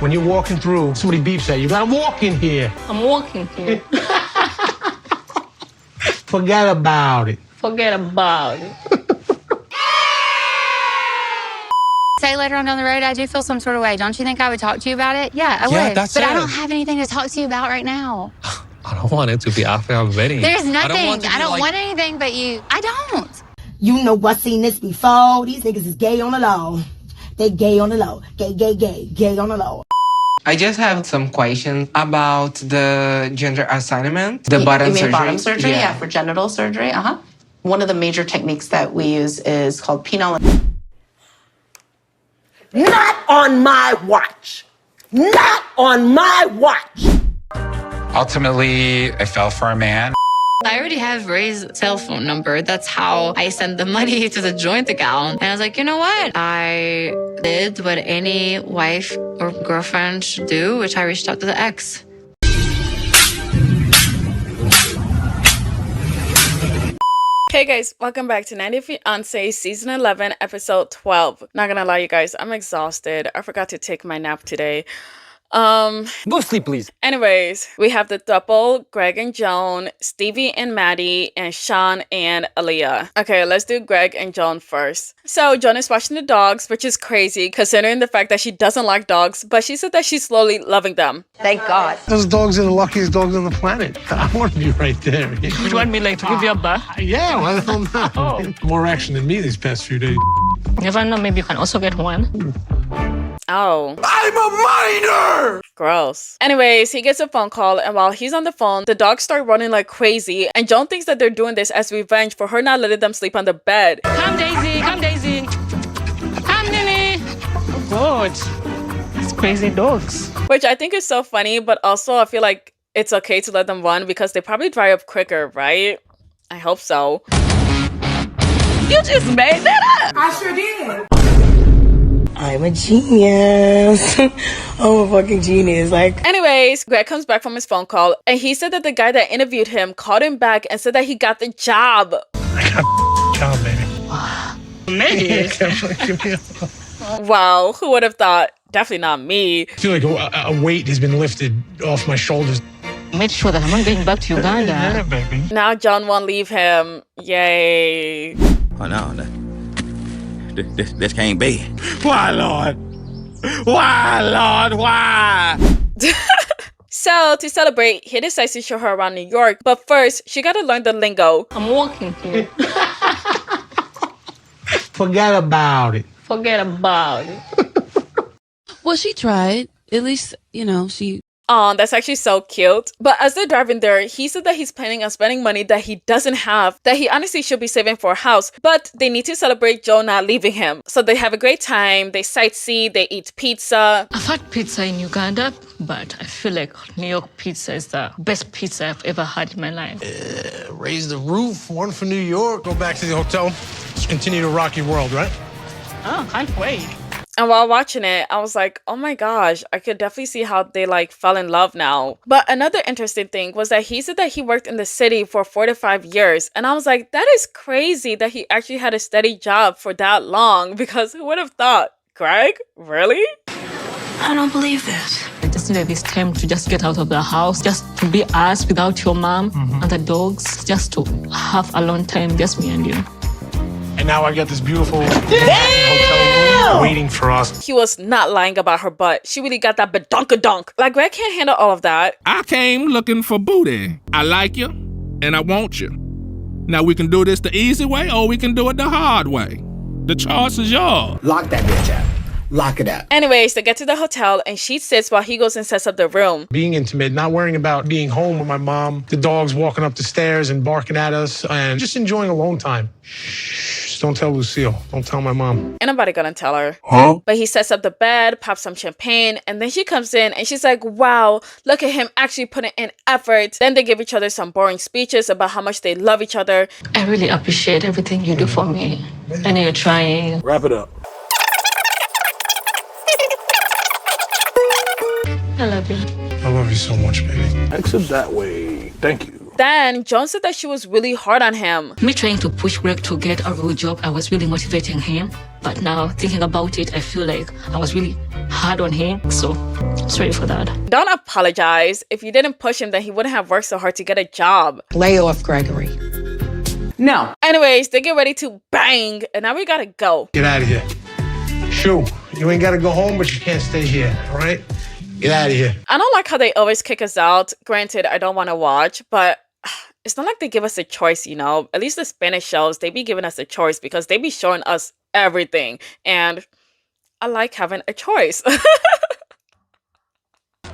when you're walking through, somebody beeps at you, you gotta walk in here. I'm walking here. Forget about it. Forget about it. Say later on down the road, I do feel some sort of way. Don't you think I would talk to you about it? Yeah, I would. That's but it. I don't have anything to talk to you about right now. I don't want it to be after our wedding. There's nothing. I don't want anything but you. I don't. You know I've seen this before. These niggas is gay on the low. They gay on the low. Gay, gay, gay. Gay on the low. I just have some questions about the gender assignment. The bottom surgery. Bottom surgery? Yeah, for genital surgery. One of the major techniques that we use is called penile. Not on my watch. Not on my watch. Ultimately, I fell for a man. I already have Ray's cell phone number. That's how I sent the money to the joint account. And I was like, you know what? I did what any wife or girlfriend should do, which I reached out to the ex. Hey guys, welcome back to 90 Fiance Season 11, Episode 12. Not gonna lie, you guys, I'm exhausted. I forgot to take my nap today. Go sleep, please. Anyways, we have the throuple, Greg and Joan, Stevi and Mahdi, and Shawn and Alliya. Okay, let's do Greg and Joan first. So Joan is watching the dogs, which is crazy considering the fact that she doesn't like dogs, but she said that she's slowly loving them. Thank God. Those dogs are the luckiest dogs on the planet. I want to be right there. You want me like to give you a bath? Yeah, why the hell not? Oh. More action than me these past few days. Never know, maybe you can also get one. Oh. I'm a minor! Gross. Anyways, he gets a phone call, and while he's on the phone, the dogs start running like crazy, and Joan thinks that they're doing this as revenge for her not letting them sleep on the bed. Come, Daisy. Come, Daisy. Come, Nini. Oh, God. It's crazy dogs. Which I think is so funny, but also I feel like it's okay to let them run because they probably dry up quicker, right? I hope so. You just made that up! I sure did. I'm a genius. I'm a fucking genius. Anyways, Greg comes back from his phone call, and he said that the guy that interviewed him called him back and said that he got the job. I got job, baby. Maybe. Wow, who would have thought? Definitely not me. I feel like a weight has been lifted off my shoulders. Make sure that I'm not going back to Uganda. Yeah, baby. Now John won't leave him. Yay. Oh no, this can't be. Why, Lord? Why, Lord? Why? So to celebrate, he decides to show her around New York, but first she gotta learn the lingo. I'm walking here. Forget about it. Forget about it. Well, she tried. At least, you know, she... Oh, that's actually so cute. But as they're driving there, he said that he's planning on spending money that he doesn't have, that he honestly should be saving for a house. But they need to celebrate Joe not leaving him. So they have a great time, they sightsee, they eat pizza. I've had pizza in Uganda, but I feel like New York pizza is the best pizza I've ever had in my life. Raise the roof, one for New York. Go back to the hotel, just continue to rock your world, right? Oh, can't wait. And while watching it, I was like, oh my gosh, I could definitely see how they fell in love now. But another interesting thing was that he said that he worked in the city for 4 to 5 years. And I was like, that is crazy that he actually had a steady job for that long, because who would have thought? Greg? Really? I don't believe this. I just needed this time to just get out of the house, just to be us without your mom and the dogs, just to have a long time, just me and you. And now I got this beautiful hotel room waiting for us. He was not lying about her butt. She really got that badonkadonk. Like, Greg can't handle all of that. I came looking for booty. I like you, and I want you. Now we can do this the easy way, or we can do it the hard way. The choice is yours. Lock that bitch up. Lock it up. Anyways, they get to the hotel, and she sits while he goes and sets up the room. Being intimate, not worrying about being home with my mom, the dogs walking up the stairs and barking at us, and just enjoying alone time. Shh, don't tell Lucille. Don't tell my mom. Ain't nobody gonna tell her. Huh? But he sets up the bed, pops some champagne, and then she comes in and she's like, wow, look at him actually putting in effort. Then they give each other some boring speeches about how much they love each other. I really appreciate everything you do for me. I know you're trying. Wrap it up. I love you. I love you so much, baby. Exit that way. Thank you. Then Joan said that she was really hard on him. Me trying to push Greg to get a real job, I was really motivating him. But now, thinking about it, I feel like I was really hard on him. So sorry for that. Don't apologize. If you didn't push him, then he wouldn't have worked so hard to get a job. Lay off Gregory. No. Anyways, they get ready to bang, and now we gotta go. Get out of here. Shoo, you ain't gotta go home, but you can't stay here, all right? Get out of here. I don't like how they always kick us out. Granted, I don't want to watch, but it's not like they give us a choice, you know? At least the Spanish shows, they be giving us a choice because they be showing us everything. And I like having a choice.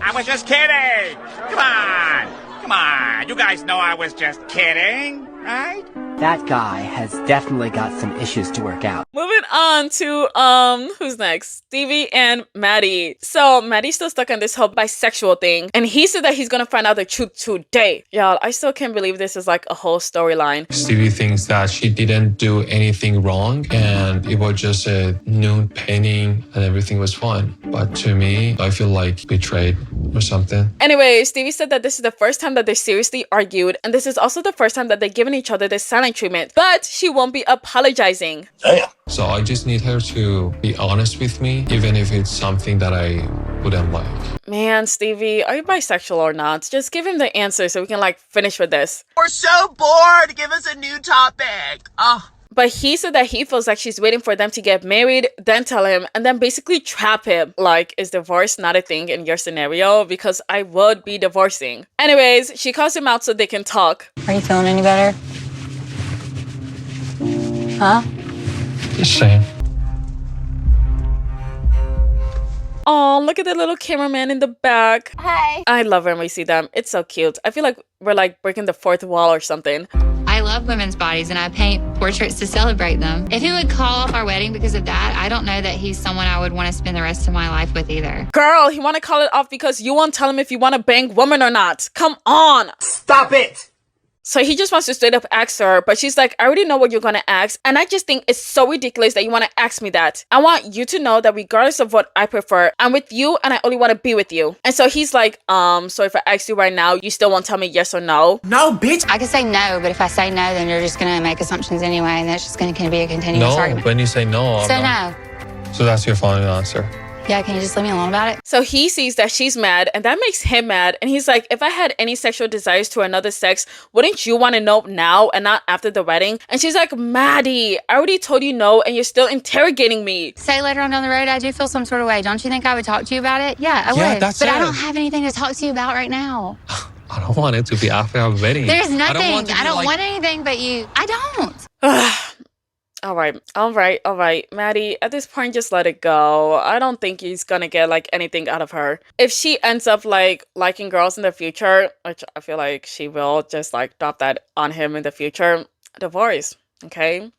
I was just kidding. Come on. Come on. You guys know I was just kidding, right? That guy has definitely got some issues to work out. Moving on to, who's next? Stevi and Mahdi. So Mahdi's still stuck on this whole bisexual thing. And he said that he's gonna find out the truth today. Y'all, I still can't believe this is like a whole storyline. Stevi thinks that she didn't do anything wrong and it was just a nude painting and everything was fine. But to me, I feel like betrayed or something. Anyway, Stevi said that this is the first time that they seriously argued, and this is also the first time that they've given each other this silent treatment, but she won't be apologizing. Damn. So I just need her to be honest with me, even if it's something that I wouldn't like. Man, Stevi, are you bisexual or not? Just give him the answer so we can like finish with this. We're so bored. Give us a new topic. Oh. But he said that he feels like she's waiting for them to get married, then tell him, and then basically trap him. Like, is divorce not a thing in your scenario? Because I would be divorcing. Anyways, she calls him out so they can talk. Are you feeling any better? Huh? The same. Oh, look at the little cameraman in the back. Hi. I love when we see them. It's so cute. I feel like we're like breaking the fourth wall or something. I love women's bodies and I paint portraits to celebrate them. If he would call off our wedding because of that, I don't know that he's someone I would want to spend the rest of my life with either. Girl, he want to call it off because you won't tell him if you want to bang woman or not. Come on. Stop it. So he just wants to straight up ask her, but she's like, I already know what you're gonna ask, and I just think it's so ridiculous that you want to ask me that. I want you to know that regardless of what I prefer, I'm with you and I only want to be with you. And so he's like, so if I ask you right now, you still won't tell me yes or no? No, bitch. I could say no, but if I say no, then you're just gonna make assumptions anyway, and that's just gonna be a continuous argument. When you say no, So no. So that's your final answer. Yeah, can you just leave me alone about it? So he sees that she's mad, and that makes him mad. And he's like, if I had any sexual desires to another sex, wouldn't you want to know now and not after the wedding? And she's like, Mahdi, I already told you no, and you're still interrogating me. Say later on down the road, I do feel some sort of way. Don't you think I would talk to you about it? Yeah, I would. That's but it. I don't have anything to talk to you about right now. I don't want it to be after our wedding. There's nothing. I don't want anything but you. I don't. All right. Mahdi, at this point, just let it go. I don't think he's gonna get like anything out of her. If she ends up like liking girls in the future, which I feel like she will, just like drop that on him in the future, divorce, okay?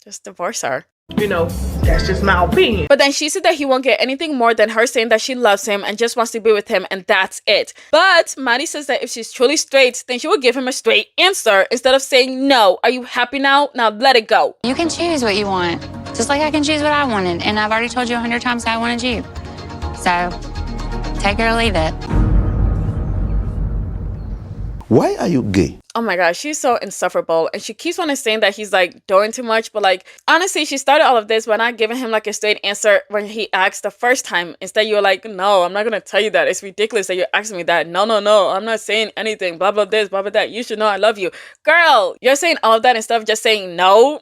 Just divorce her. You know, that's just my opinion. But then she said that he won't get anything more than her saying that she loves him and just wants to be with him, and that's it. But Mahdi says that if she's truly straight, then she will give him a straight answer instead of saying no. Are you happy now? Now let it go. You can choose what you want, just like I can choose what I wanted. And I've already told you 100 times how I wanted you. So take it or leave it. Why are you gay? Oh my gosh, she's so insufferable. And she keeps on saying that he's like doing too much. But like, honestly, she started all of this by not giving him like a straight answer when he asked the first time. Instead, you're like, no, I'm not going to tell you that. It's ridiculous that you're asking me that. No, I'm not saying anything. Blah, blah, this, blah, blah, that. You should know I love you. Girl, you're saying all of that instead of just saying no.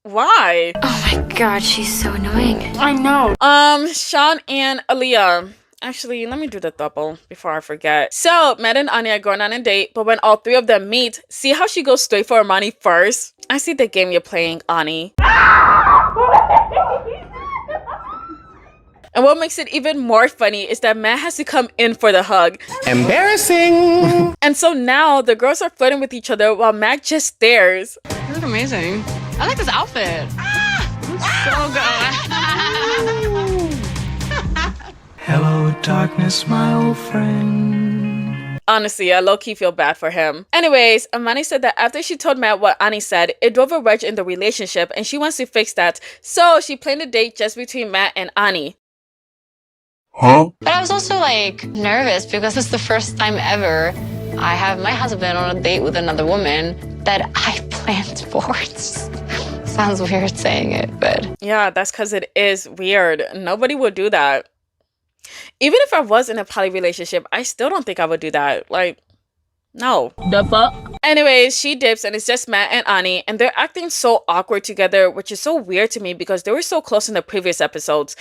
Why? Oh my god, she's so annoying. I know. Shawn and Alliya. Actually, let me do the throuple before I forget. So, Matt and Anya are going on a date, but when all three of them meet, see how she goes straight for Amani first? I see the game you're playing, Ani. And what makes it even more funny is that Matt has to come in for the hug. Embarrassing! And so now the girls are flirting with each other while Matt just stares. You look amazing. I like this outfit. Hello, darkness, my old friend. Honestly, I low-key feel bad for him. Anyways, Amani said that after she told Matt what Ani said, it drove a wedge in the relationship and she wants to fix that. So she planned a date just between Matt and Ani. Huh? But I was also like nervous because it's the first time ever I have my husband on a date with another woman that I planned for. Sounds weird saying it, but... Yeah, that's because it is weird. Nobody would do that. Even if I was in a poly relationship, I still don't think I would do that. Like, no. The fuck? Anyways, she dips and it's just Matt and Ani, and they're acting so awkward together, which is so weird to me because they were so close in the previous episodes.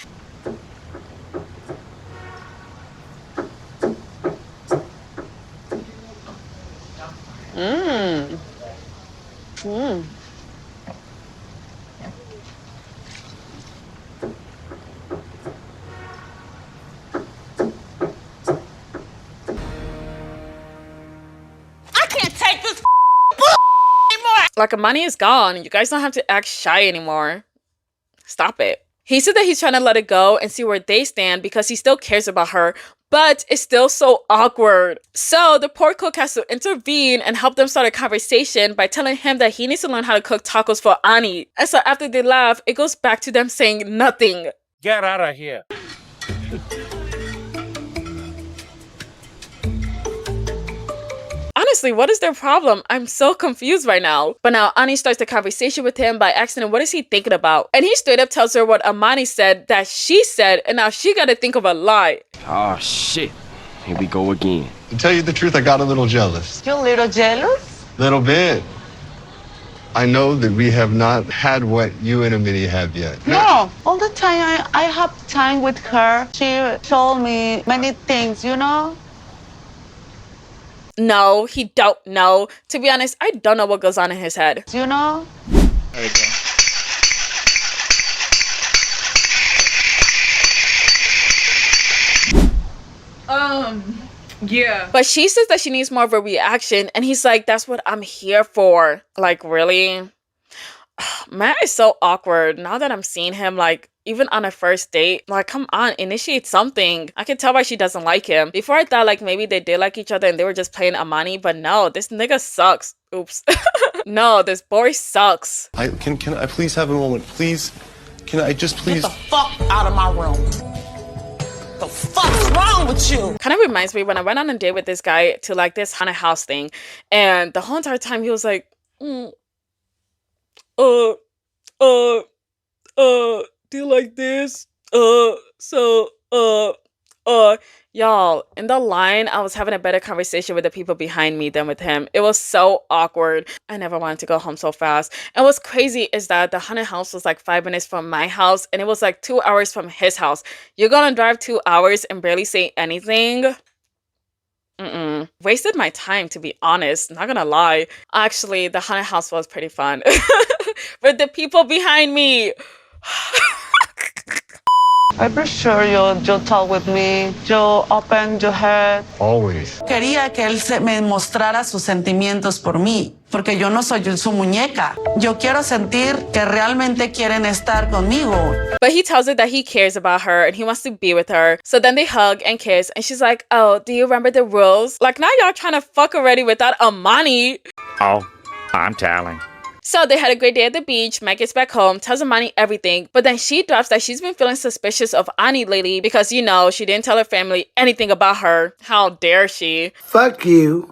I can't take this anymore. Like, Amani is gone. You guys don't have to act shy anymore. Stop it. He said that he's trying to let it go and see where they stand because he still cares about her, but it's still so awkward. So the poor cook has to intervene and help them start a conversation by telling him that he needs to learn how to cook tacos for Ani. And so after they laugh, it goes back to them saying nothing. Get out of here. Honestly, what is their problem? I'm so confused right now. But now Ani starts the conversation with him by asking him what is he thinking about. And he straight up tells her what Amani said that she said, and now she gotta think of a lie. Oh shit. Here we go again. To tell you the truth, I got a little jealous. You're a little jealous? Little bit. I know that we have not had what you and Amani have yet. No, all the time I have time with her. She told me many things, you know? No, he don't know. To be honest, I don't know what goes on in his head. You know? Yeah. But she says that she needs more of a reaction, and he's like, that's what I'm here for. Like, really? Matt is so awkward. Now that I'm seeing him, like, even on a first date, like, come on, initiate something. I can tell why she doesn't like him. Before I thought, like, maybe they did like each other and they were just playing Amani, but no, this nigga sucks. Oops. No, this boy sucks. Can I please have a moment? Please? Can I just please? Get the fuck out of my room. The fuck's wrong with you? Kind of reminds me when I went on a date with this guy to, like, this haunted house thing, and the whole entire time he was like, do you like this? Y'all, in the line, I was having a better conversation with the people behind me than with him. It was so awkward. I never wanted to go home so fast. And what's crazy is that the haunted house was like 5 minutes from my house, and it was like 2 hours from his house. You're gonna drive 2 hours and barely say anything? Wasted my time, to be honest. Not gonna lie. Actually, the haunted house was pretty fun. But the people behind me. I'm pretty sure you'll talk with me. You'll open your head. Always. Quería que él me mostrara sus sentimientos por mí, porque yo no soy su muñeca. Yo quiero sentir que realmente quieren estar conmigo. But he tells her that he cares about her and he wants to be with her. So then they hug and kiss, and she's like, oh, do you remember the rules? Like, now y'all trying to fuck already without Amani. Oh, I'm telling. So they had a great day at the beach. Matt gets back home, tells Amani everything, but then she drops that she's been feeling suspicious of Ani lately because, you know, she didn't tell her family anything about her. How dare she? Fuck you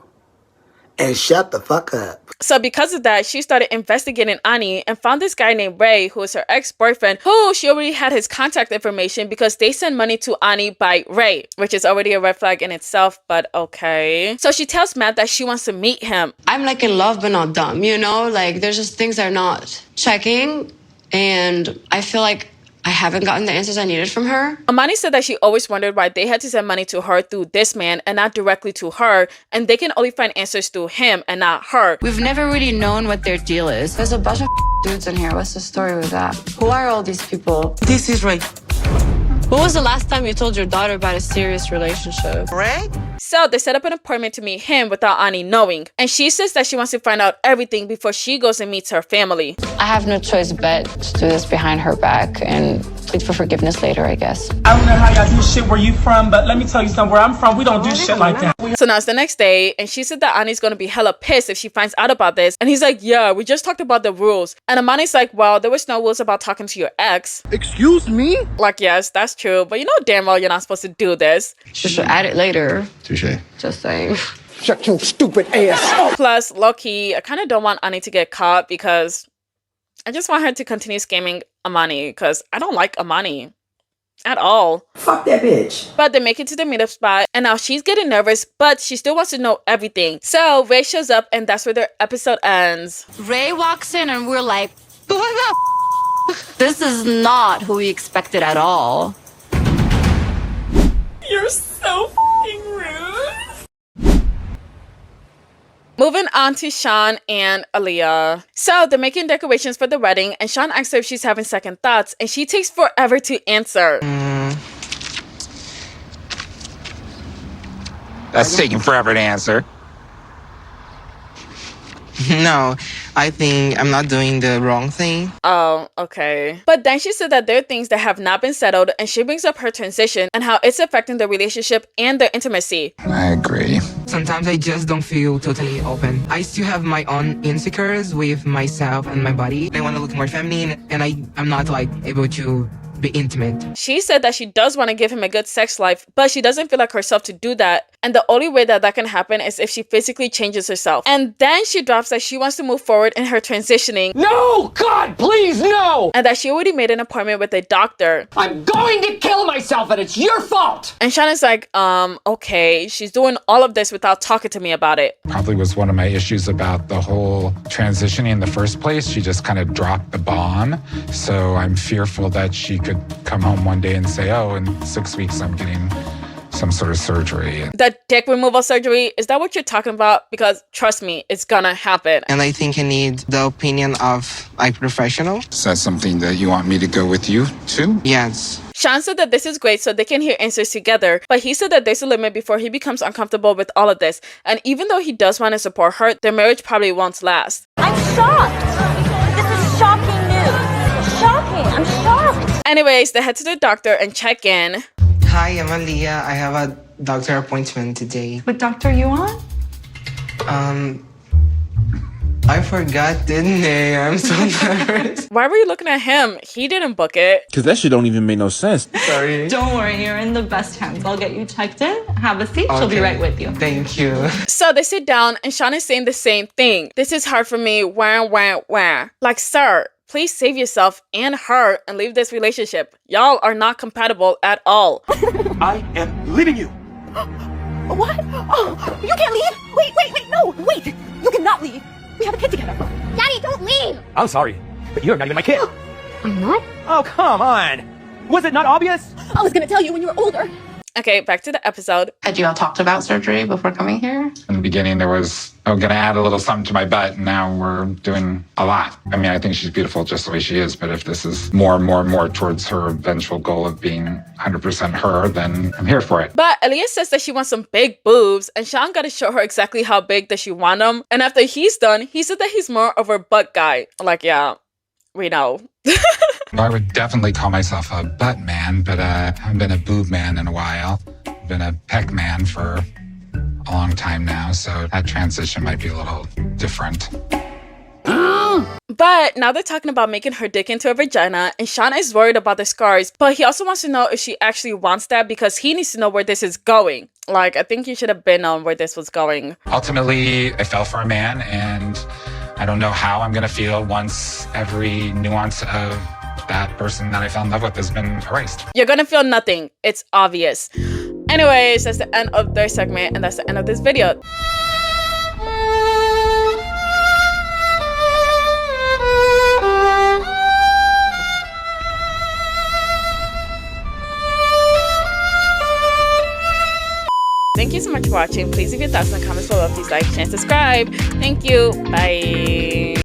and shut the fuck up. So because of that, she started investigating Ani and found this guy named Ray, who is her ex-boyfriend, who she already had his contact information because they send money to Ani by Ray, which is already a red flag in itself, but okay. So she tells Matt that she wants to meet him. I'm like in love, but not dumb, you know? Like, there's just things that are not checking, and I feel like I haven't gotten the answers I needed from her. Amani said that she always wondered why they had to send money to her through this man and not directly to her, and they can only find answers through him and not her. We've never really known what their deal is. There's a bunch of dudes in here. What's the story with that? Who are all these people? This is Ray. When was the last time you told your daughter about a serious relationship? Ray? So they set up an appointment to meet him without Ani knowing. And she says that she wants to find out everything before she goes and meets her family. I have no choice but to do this behind her back and plead for forgiveness later, I guess. I don't know how y'all do shit where you from, but let me tell you something. Where I'm from, we don't do shit like that. So now it's the next day, and she said that Ani's gonna be hella pissed if she finds out about this. And he's like, yeah, we just talked about the rules. And Amani's like, well, there was no rules about talking to your ex. Excuse me? Like, yes, that's true, but you know damn well you're not supposed to do this. She should add it later. Touche. Just saying. Shut your stupid ass. Plus, low-key, I kind of don't want Ani to get caught because I just want her to continue scamming Amani because I don't like Amani. at all. Fuck that bitch. But they make it to the meetup spot, and now she's getting nervous, but she still wants to know everything. So Ray shows up, and that's where their episode ends. Ray walks in, and we're like, who the this is not who we expected at all. You're so f***ing rude. Moving on to Shawn and Alliya. So they're making decorations for the wedding, and Shawn asks her if she's having second thoughts, and she takes forever to answer. That's taking forever to answer. No, I think I'm not doing the wrong thing. Oh, okay. But then she said that there are things that have not been settled, and she brings up her transition and how it's affecting their relationship and their intimacy. I agree. Sometimes I just don't feel totally open. I still have my own insecurities with myself and my body. I want to look more feminine, and I'm not like able to be intimate. She said that she does want to give him a good sex life, but she doesn't feel like herself to do that. And the only way that that can happen is if she physically changes herself. And then she drops that she wants to move forward in her transitioning. No! God, please, no! And that she already made an appointment with a doctor. I'm going to kill myself and it's your fault! And Shawn is like, okay. She's doing all of this without talking to me about it. Probably was one of my issues about the whole transitioning in the first place. She just kind of dropped the bomb. So I'm fearful that she could come home one day and say, oh, in 6 weeks I'm getting some sort of surgery. The dick removal surgery, is that what you're talking about? Because trust me, it's gonna happen. And I think I need the opinion of a professional. Is that something that you want me to go with you to? Yes. Shawn said that this is great so they can hear answers together, but he said that there's a limit before he becomes uncomfortable with all of this. And even though he does want to support her, their marriage probably won't last. I'm shocked. This is shocking news. Shocking. I'm shocked. Anyways, they head to the doctor and check in. Hi, I'm Alliya. I have a doctor appointment today. What doctor are you on? I forgot, didn't I? I'm so nervous. Why were you looking at him? He didn't book it. Because that shit don't even make no sense. Sorry. Don't worry, you're in the best hands. I'll get you checked in. Have a seat. She'll be right with you. Thank you. So they sit down and Shawn is saying the same thing. This is hard for me. Wah, wah, wah. Like, sir, please save yourself and her and leave this relationship. Y'all are not compatible at all. I am leaving you. What? Oh, you can't leave. Wait, no, wait. You cannot leave. We have a kid together. Daddy, don't leave. I'm sorry, but you're not even my kid. I'm not? Oh, come on. Was it not obvious? I was gonna tell you when you were older. Okay, back to the episode. Had you all talked about surgery before coming here? In the beginning, there was, oh, gonna add a little something to my butt, and now we're doing a lot. I mean, I think she's beautiful just the way she is, but if this is more and more and more towards her eventual goal of being 100% her, then I'm here for it. But Alliya says that she wants some big boobs, and Shawn gotta show her exactly how big does she want them. And after he's done, he said that he's more of a butt guy. Like, yeah, we know. I would definitely call myself a butt man, but I haven't been a boob man in a while. I've been a peck man for a long time now, so that transition might be a little different. But now they're talking about making her dick into a vagina, and Shawn is worried about the scars, but he also wants to know if she actually wants that because he needs to know where this is going. Like, I think you should have been on where this was going. Ultimately, I fell for a man, and I don't know how I'm gonna feel once every nuance of that person that I fell in love with has been erased. You're gonna feel nothing. It's obvious. Anyways, that's the end of their segment, and that's the end of this video. Thank you so much for watching. Please leave your thoughts in the comments below. Please like, share, and subscribe. Thank you. Bye.